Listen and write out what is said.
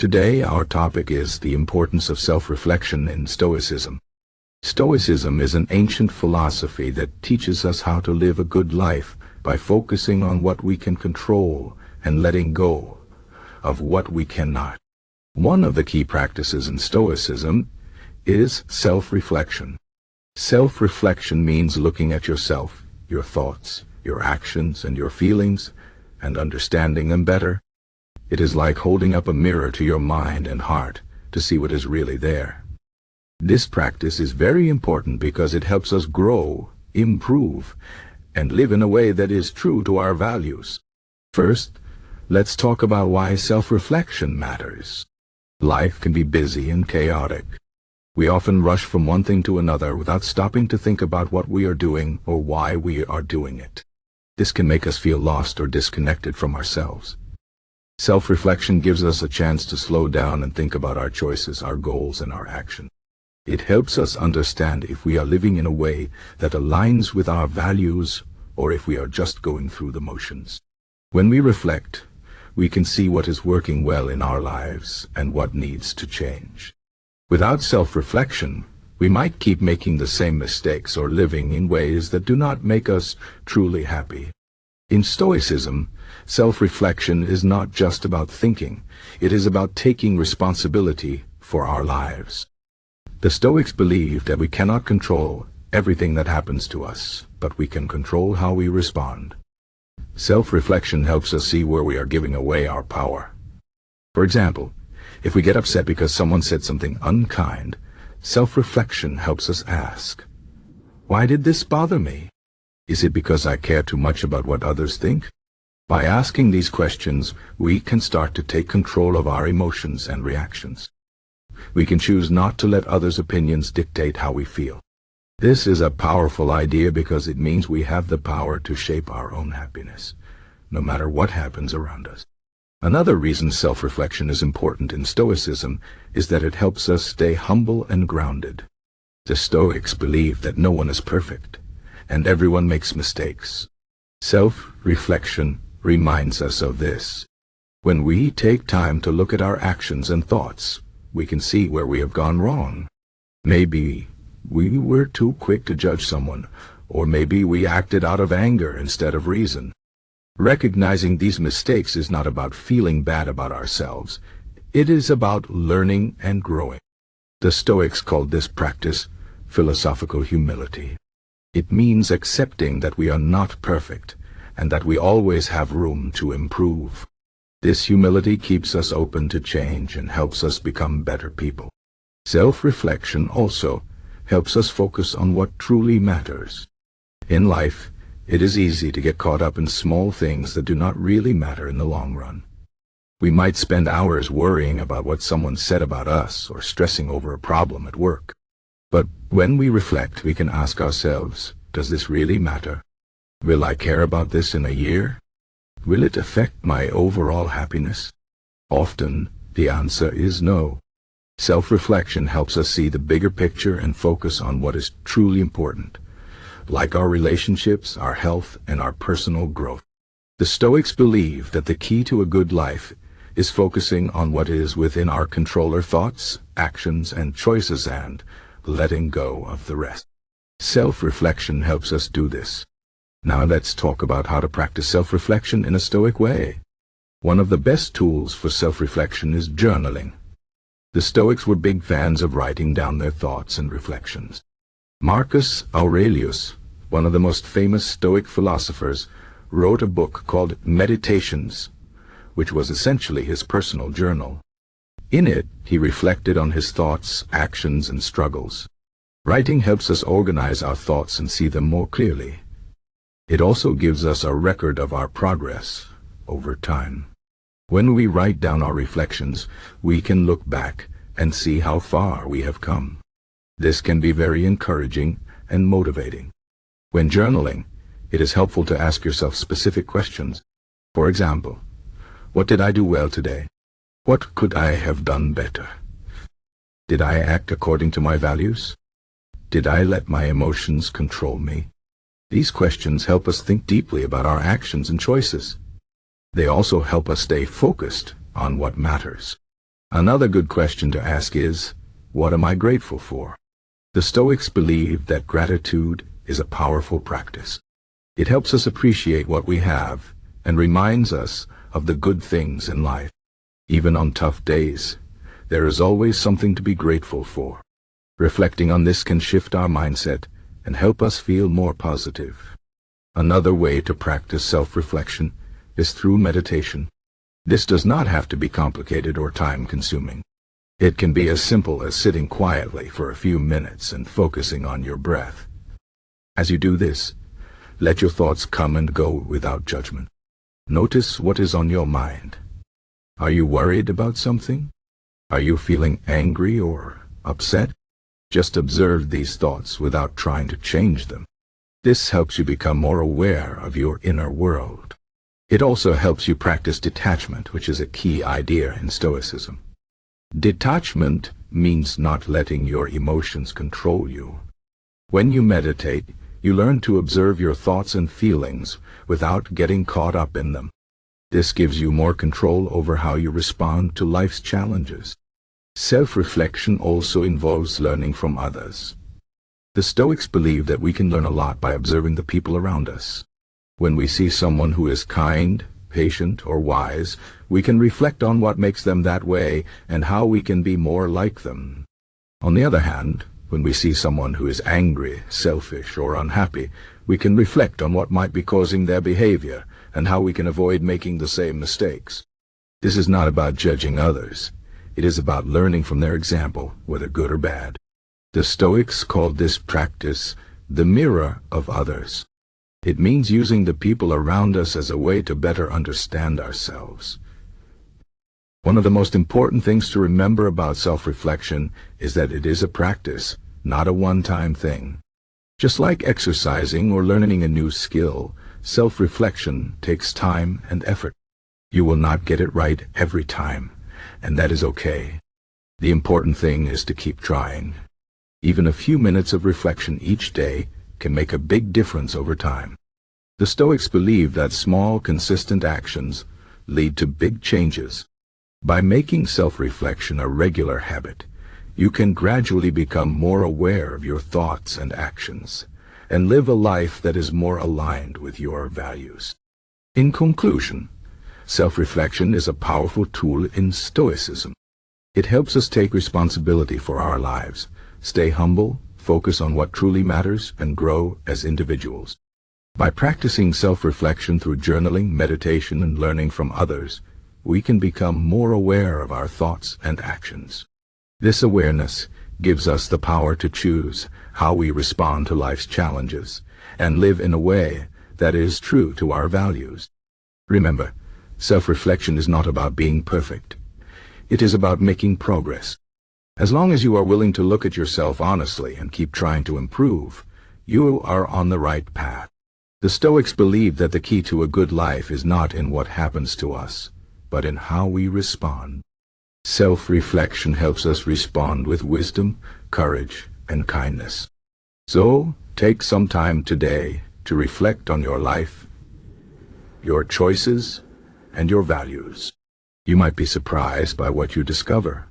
Today our topic is the importance of self-reflection in Stoicism. Stoicism is an ancient philosophy that teaches us how to live a good life by focusing on what we can control and letting go of what we cannot. One of the key practices in Stoicism is self-reflection. Self-reflection means looking at yourself, your thoughts, your actions, and your feelings, and understanding them better. It is like holding up a mirror to your mind and heart to see what is really there. This practice is very important because it helps us grow, improve, and live in a way that is true to our values. First, let's talk about why self-reflection matters. Life can be busy and chaotic. We often rush from one thing to another without stopping to think about what we are doing or why we are doing it. This can make us feel lost or disconnected from ourselves. Self-reflection gives us a chance to slow down and think about our choices, our goals, and our actions. It helps us understand if we are living in a way that aligns with our values or if we are just going through the motions. When we reflect, we can see what is working well in our lives and what needs to change. Without self-reflection, we might keep making the same mistakes or living in ways that do not make us truly happy. In Stoicism, self-reflection is not just about thinking, it is about taking responsibility for our lives. The Stoics believe that we cannot control everything that happens to us, but we can control how we respond. Self-reflection helps us see where we are giving away our power. For example, if we get upset because someone said something unkind, self-reflection helps us ask, why did this bother me? Is it because I care too much about what others think? By asking these questions, we can start to take control of our emotions and reactions. We can choose not to let others' opinions dictate how we feel. This is a powerful idea because it means we have the power to shape our own happiness, no matter what happens around us. Another reason self-reflection is important in Stoicism is that it helps us stay humble and grounded. The Stoics believe that no one is perfect, and everyone makes mistakes. Self-reflection reminds us of this. When we take time to look at our actions and thoughts, we can see where we have gone wrong. Maybe we were too quick to judge someone, or maybe we acted out of anger instead of reason. Recognizing these mistakes is not about feeling bad about ourselves. It is about learning and growing. The Stoics called this practice philosophical humility. It means accepting that we are not perfect and that we always have room to improve. This humility keeps us open to change and helps us become better people. Self-reflection also helps us focus on what truly matters. In life, it is easy to get caught up in small things that do not really matter in the long run. We might spend hours worrying about what someone said about us or stressing over a problem at work. But when we reflect, we can ask ourselves, does this really matter? Will I care about this in a year? Will it affect my overall happiness? Often, the answer is no. Self-reflection helps us see the bigger picture and focus on what is truly important, like our relationships, our health, and our personal growth. The Stoics believe that the key to a good life is focusing on what is within our control, our thoughts, actions, and choices, and letting go of the rest. Self-reflection helps us do this. Now let's talk about how to practice self-reflection in a Stoic way. One of the best tools for self-reflection is journaling. The Stoics were big fans of writing down their thoughts and reflections. Marcus Aurelius, one of the most famous Stoic philosophers, wrote a book called Meditations, which was essentially his personal journal. In it, he reflected on his thoughts, actions, and struggles. Writing helps us organize our thoughts and see them more clearly. It also gives us a record of our progress over time. When we write down our reflections, we can look back and see how far we have come. This can be very encouraging and motivating. When journaling, it is helpful to ask yourself specific questions. For example, what did I do well today? What could I have done better? Did I act according to my values? Did I let my emotions control me? These questions help us think deeply about our actions and choices. They also help us stay focused on what matters. Another good question to ask is, what am I grateful for? The Stoics believe that gratitude is a powerful practice. It helps us appreciate what we have and reminds us of the good things in life. Even on tough days, there is always something to be grateful for. Reflecting on this can shift our mindset and help us feel more positive. Another way to practice self-reflection is through meditation. This does not have to be complicated or time-consuming. It can be as simple as sitting quietly for a few minutes and focusing on your breath. As you do this, let your thoughts come and go without judgment. Notice what is on your mind. Are you worried about something? Are you feeling angry or upset? Just observe these thoughts without trying to change them. This helps you become more aware of your inner world. It also helps you practice detachment, which is a key idea in Stoicism. Detachment means not letting your emotions control you. When you meditate, you learn to observe your thoughts and feelings without getting caught up in them. This gives you more control over how you respond to life's challenges. Self-reflection also involves learning from others. The Stoics believe that we can learn a lot by observing the people around us. When we see someone who is kind, patient, or wise, we can reflect on what makes them that way and how we can be more like them. On the other hand, when we see someone who is angry, selfish, or unhappy, we can reflect on what might be causing their behavior and how we can avoid making the same mistakes. This is not about judging others. It is about learning from their example, whether good or bad. The Stoics called this practice the mirror of others. It means using the people around us as a way to better understand ourselves. One of the most important things to remember about self-reflection is that it is a practice, not a one-time thing. Just like exercising or learning a new skill, self-reflection takes time and effort. You will not get it right every time, and that is okay. The important thing is to keep trying. Even a few minutes of reflection each day can make a big difference over time. The Stoics believe that small, consistent actions lead to big changes. By making self-reflection a regular habit, you can gradually become more aware of your thoughts and actions, and live a life that is more aligned with your values. In conclusion, self-reflection is a powerful tool in Stoicism. It helps us take responsibility for our lives, stay humble, focus on what truly matters, and grow as individuals. By practicing self-reflection through journaling, meditation, and learning from others, we can become more aware of our thoughts and actions. This awareness gives us the power to choose how we respond to life's challenges and live in a way that is true to our values. Remember, self-reflection is not about being perfect. It is about making progress. As long as you are willing to look at yourself honestly and keep trying to improve, you are on the right path. The Stoics believe that the key to a good life is not in what happens to us, but in how we respond. Self-reflection helps us respond with wisdom, courage, and kindness. So, take some time today to reflect on your life, your choices, and your values. You might be surprised by what you discover.